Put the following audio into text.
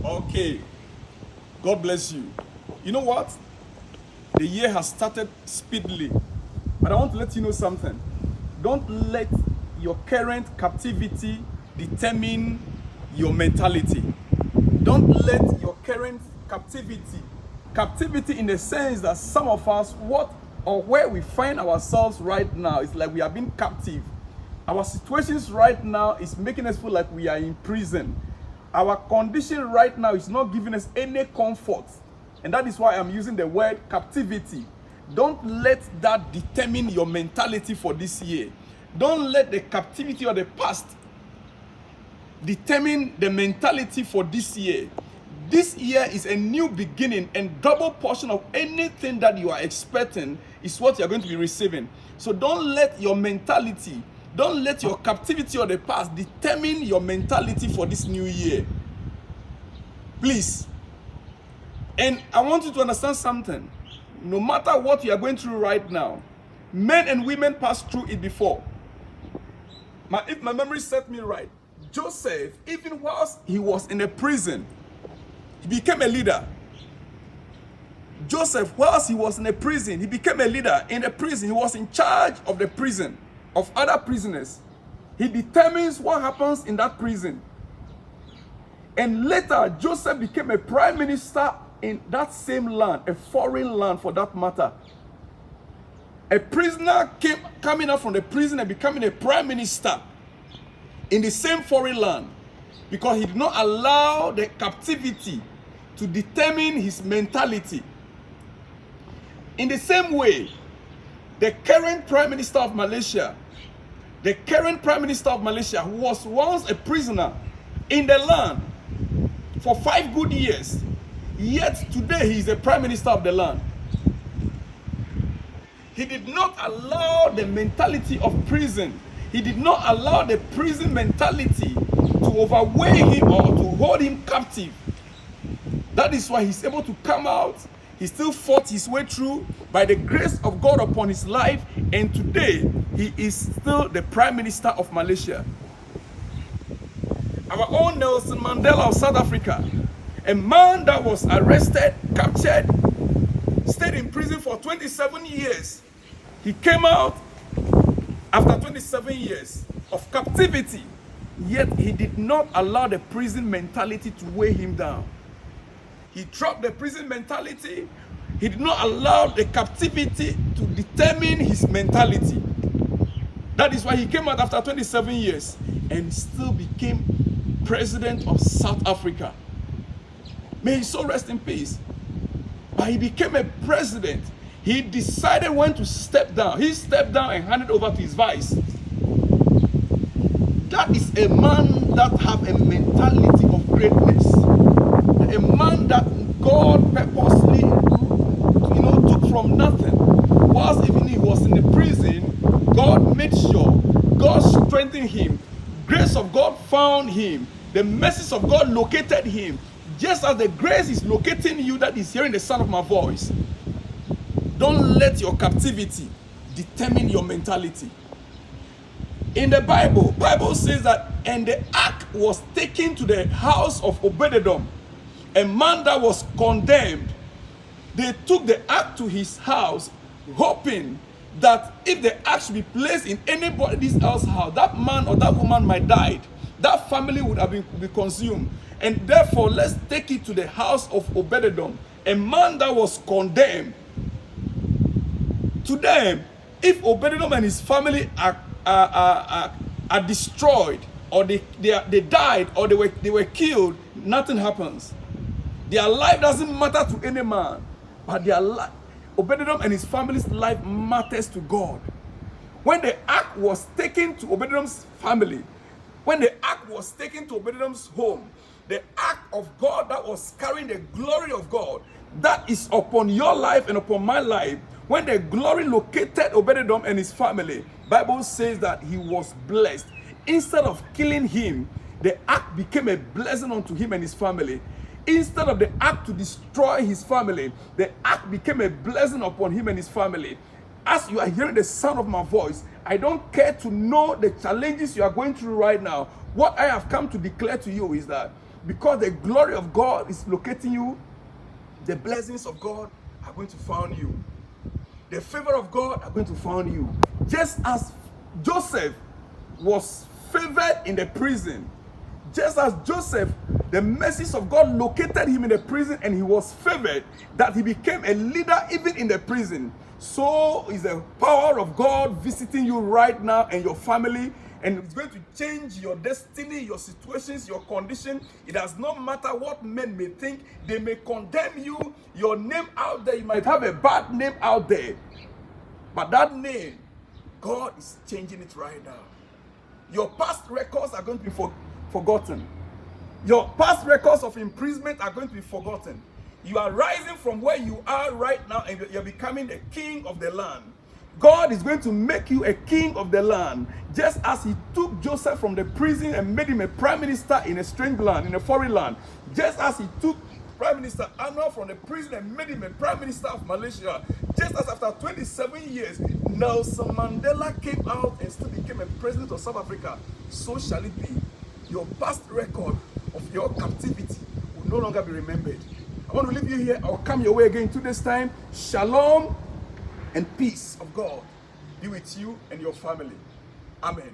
Okay. God bless you. You know what? The year has started speedily. But I want to let you know something. Don't let your current captivity determine your mentality. Don't let your current captivity in the sense that some of us, what or where we find ourselves right now, is like we are being captive. Our situations right now is making us feel like we are in prison. Our condition right now is not giving us any comfort. And that is why I'm using the word captivity. Don't let that determine your mentality for this year. Don't let the captivity of the past determine the mentality for this year. This year is a new beginning, and double portion of anything that you are expecting is what you are going to be receiving. So don't let your mentality, don't let your captivity of the past determine your mentality for this new year. Please. And I want you to understand something. No matter what you are going through right now, men and women passed through it before. If my memory set me right, Joseph, even whilst he was in a prison, he became a leader. Joseph, whilst he was in a prison, he became a leader in a prison. He was in charge of the prison, of other prisoners. He determines what happens in that prison. And later, Joseph became a prime minister in that same land, a foreign land for that matter. A prisoner coming out from the prison and becoming a prime minister in the same foreign land, because he did not allow the captivity to determine his mentality. In the same way, the current prime minister of Malaysia, who was once a prisoner in the land for 5 good years, yet today he is the prime minister of the land. He did not allow the mentality of prison. He did not allow the prison mentality to overweigh him or to hold him captive. That is why he's able to come out. He still fought his way through by the grace of God upon his life. And today, he is still the Prime Minister of Malaysia. Our own Nelson Mandela of South Africa, a man that was arrested, captured, stayed in prison for 27 years. He came out after 27 years of captivity, yet he did not allow the prison mentality to weigh him down. He dropped the prison mentality. He did not allow the captivity to determine his mentality. That is why he came out after 27 years and still became president of South Africa. May his soul rest in peace. But he became a president. He decided when to step down. He stepped down and handed over to his vice. That is a man that have a mentality of greatness. A man that God purposely, took from nothing. Whilst even he was in the prison, God made sure, God strengthened him. Grace of God found him. The message of God located him. Just as the grace is locating you that is hearing the sound of my voice. Don't let your captivity determine your mentality. In the Bible says that, and the ark was taken to the house of Obed-Edom, a man that was condemned. They took the ark to his house, hoping that if the ark should be placed in anybody's else's house, that man or that woman might die. That family would have been consumed. And therefore, let's take it to the house of Obed-Edom, a man that was condemned. To them, if Obed-Edom and his family are destroyed, or they died, or they were killed, nothing happens. Their life doesn't matter to any man, but their life, Obed-Edom and his family's life matters to God. When the ark was taken to Obed-Edom's family, when the ark was taken to Obed-Edom's home, the ark of God that was carrying the glory of God, that is upon your life and upon my life. When the glory located Obed-Edom and his family, Bible says that he was blessed. Instead of killing him, the ark became a blessing unto him and his family. Instead of the ark to destroy his family, the ark became a blessing upon him and his family. As you are hearing the sound of my voice, I don't care to know the challenges you are going through right now. What I have come to declare to you is that because the glory of God is locating you, the blessings of God are going to found you. The favor of God are going to found you. Just as Joseph was favored in the prison, just as Joseph, the mercies of God located him in the prison and he was favored, that he became a leader even in the prison, so is the power of God visiting you right now and your family, and it's going to change your destiny, your situations, your condition. It does not matter what men may think. They may condemn you, your name out there. You might have a bad name out there, but that name, God is changing it right now. Your past records are going to be forgotten. Your past records of imprisonment are going to be forgotten. You are rising from where you are right now and you're becoming the king of the land. God is going to make you a king of the land, just as he took Joseph from the prison and made him a prime minister in a strange land, in a foreign land. Just as he took Prime Minister Anwar from the prison and made him a prime minister of Malaysia. Just as after 27 years, Nelson Mandela came out and still became a president of South Africa, so shall it be. Your past record of your captivity will no longer be remembered. I want to leave you here. I'll come your way again 2 days' time. Shalom and peace of God be with you and your family. Amen.